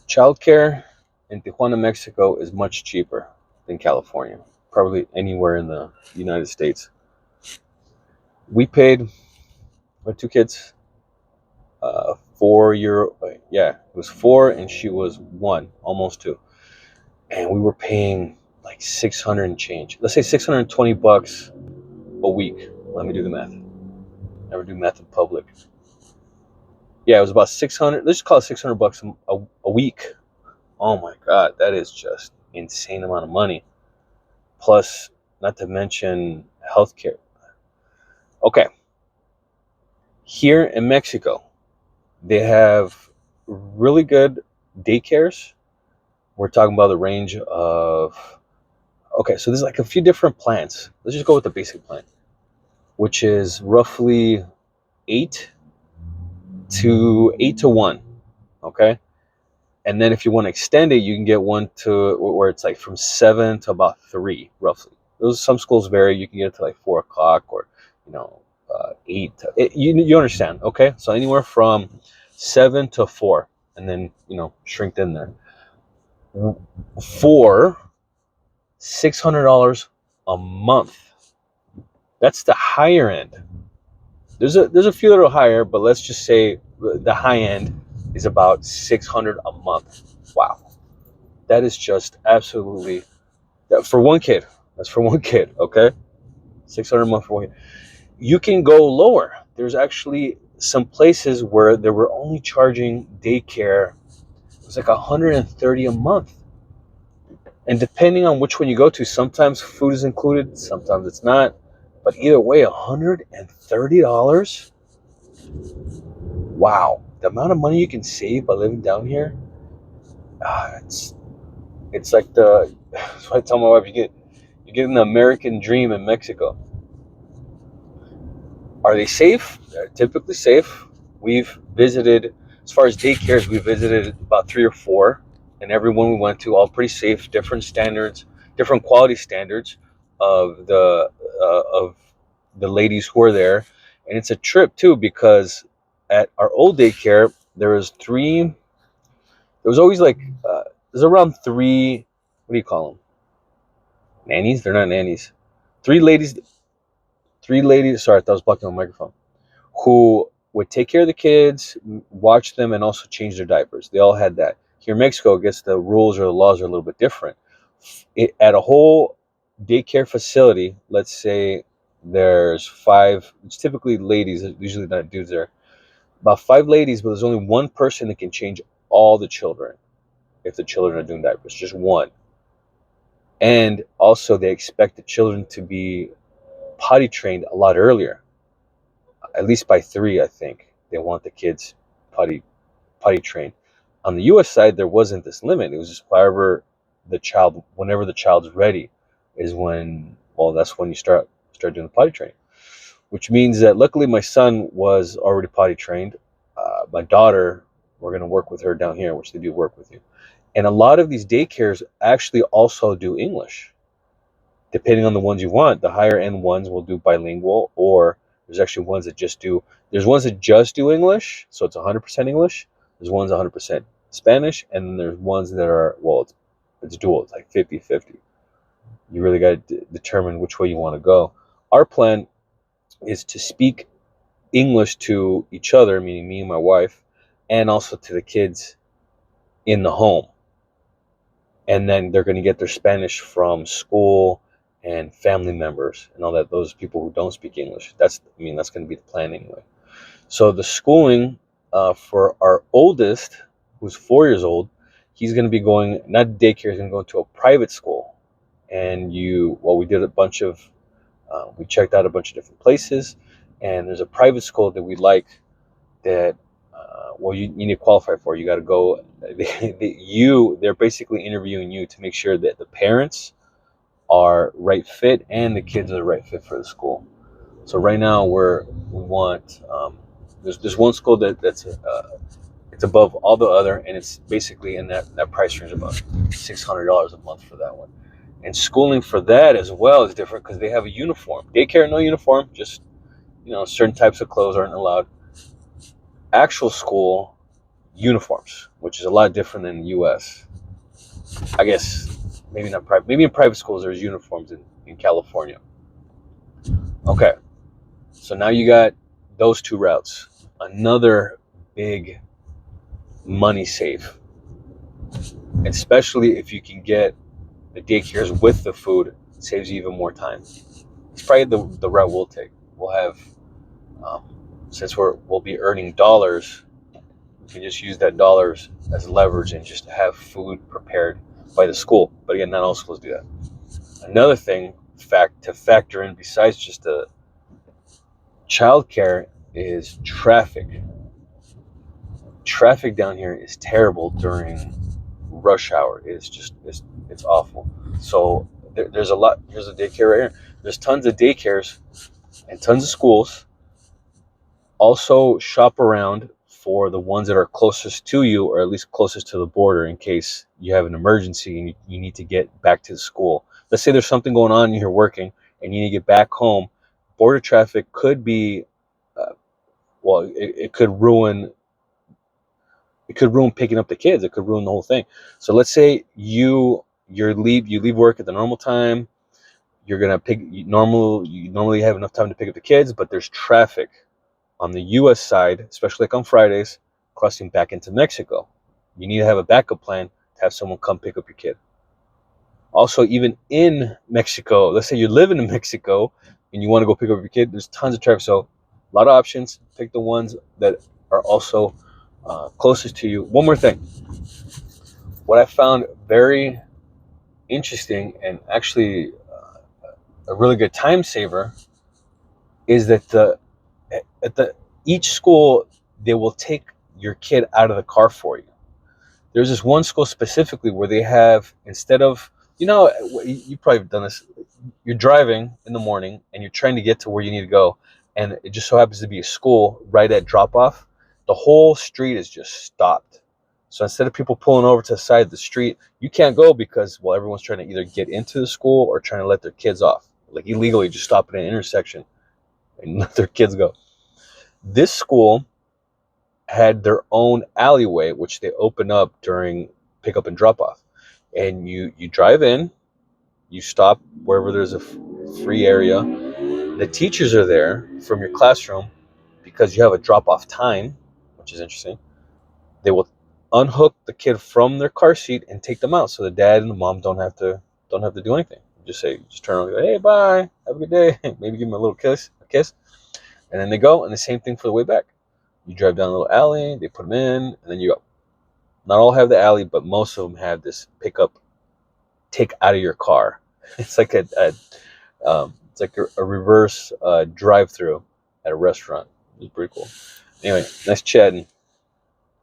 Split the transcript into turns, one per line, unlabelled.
Childcare in Tijuana, Mexico is much cheaper than California, probably anywhere in the United States. We paid my two kids 4 year. Yeah, it was four, and she was one, almost two, and we were paying like 600 and change. Let's say $620 a week. Let me do the math. Never do math in public. Yeah, it was about 600. Let's just call it $600 a week. Oh my God, that is just insane amount of money. Plus, not to mention healthcare. Okay, here in Mexico, they have really good daycares. We're talking about the range of, okay, so there's like a few different plans. Let's just go with the basic plan, which is roughly 8 to 1. Okay. And then if you want to extend it, you can get one to where it's like from 7 to about 3, roughly. Those some schools vary. You can get it to like 4 o'clock, or you know, 8. You understand? Okay, so anywhere from 7 to 4, and then shrink in there for $600 a month. That's the higher end. There's a few that are higher, but let's just say the high end is about 600 a month. Wow, that is just absolutely for one kid. That's for one kid. Okay, 600 a month for one kid. You can go lower. There's actually some places where they were only charging daycare. It was like 130 a month, and depending on which one you go to, sometimes food is included, sometimes it's not. But either way, $130. Wow, the amount of money you can save by living down here. It's like that's what I tell my wife. You get an American dream in Mexico. Are they safe? They're typically safe. We've visited, as far as daycares, we visited about 3 or 4, and every one we went to, all pretty safe, different standards, different quality standards of the ladies who are there. And it's a trip too, because at our old daycare there was three. There was always like there's around three. What do you call them? Nannies? They're not nannies. Three ladies. Three ladies. Sorry, I thought I was blocking my microphone. Who would take care of the kids, watch them, and also change their diapers. They all had that. Here in Mexico, I guess the rules or the laws are a little bit different. At a whole daycare facility, let's say there's 5. It's typically ladies, usually not dudes there. About 5 ladies, but there's only one person that can change all the children if the children are doing diapers, just one. And also, they expect the children to be potty trained a lot earlier, at least by 3, I think. They want the kids potty trained. On the U.S. side, there wasn't this limit. It was just whenever the child's ready, is when, well, that's when you start doing the potty training. Which means that luckily my son was already potty trained. My daughter, we're going to work with her down here, which they do work with you. And a lot of these daycares actually also do English, depending on the ones you want. The higher end ones will do bilingual, or there's actually ones that just do. There's ones that just do English, so it's 100% English. There's ones 100% Spanish, and then there's ones that are, well, it's dual. It's like 50-50. You really got to determine which way you want to go. Our plan is to speak English to each other, meaning me and my wife, and also to the kids in the home. And then they're going to get their Spanish from school and family members and all that. Those people who don't speak English. That's going to be the plan anyway. So the schooling for our oldest, who's 4 years old, he's going to be going, not daycare, he's going to go to a private school. And we did we checked out a bunch of different places, and there's a private school that we like that, you need to qualify for. You got to go. They're basically interviewing you to make sure that the parents are right fit and the kids are the right fit for the school. So right now we want there's one school that's it's above all the other, and it's basically in that price range, about $600 a month for that one. And schooling for that as well is different because they have a uniform. Daycare, no uniform, just certain types of clothes aren't allowed. Actual school, uniforms, which is a lot different than the U.S. I guess maybe not private. Maybe in private schools there's uniforms in California. Okay, so now you got those two routes. Another big money save, especially if you can get the daycares with the food, saves you even more time. It's probably the route we'll take. We'll have, um, since we'll be earning dollars, we can just use that dollars as leverage and just have food prepared by the school. But again, not all schools do that. Another thing to factor in besides just the childcare is traffic. Traffic down here is terrible during rush hour. It's awful. So there's a lot. Here's a daycare right here. There's tons of daycares and tons of schools. Also shop around for the ones that are closest to you, or at least closest to the border, in case you have an emergency and you need to get back to the school. Let's say there's something going on and you're working and you need to get back home. Border traffic could be, well, it could ruin. It could ruin picking up the kids. It could ruin the whole thing. So let's say you leave work at the normal time. You're gonna you normally have enough time to pick up the kids, but there's traffic on the U.S. side, especially like on Fridays, crossing back into Mexico. You need to have a backup plan to have someone come pick up your kid. Also, even in Mexico, let's say you're living in Mexico and you want to go pick up your kid, there's tons of traffic. So a lot of options. Pick the ones that are also closest to you. One more thing. What I found very interesting and actually a really good time saver is that at the each school they will take your kid out of the car for you. There's this one school specifically where they have, instead of, you probably have done this. You're driving in the morning and you're trying to get to where you need to go, and it just so happens to be a school right at drop off. The whole street is just stopped. So instead of people pulling over to the side of the street, you can't go because, well, everyone's trying to either get into the school or trying to let their kids off, like illegally just stop at an intersection and let their kids go. This school had their own alleyway, which they open up during pickup and drop off. And you drive in, you stop wherever there's a free area. The teachers are there from your classroom because you have a drop off time, which is interesting. They will unhook the kid from their car seat and take them out, so the dad and the mom don't have to do anything. Just turn around and go, hey, bye, have a good day. Maybe give them a kiss, and then they go. And the same thing for the way back. You drive down a little alley, they put them in, and then you go. Not all have the alley, but most of them have this pickup, take out of your car. It's like a reverse drive-through at a restaurant. It's pretty cool. Anyway, nice chatting.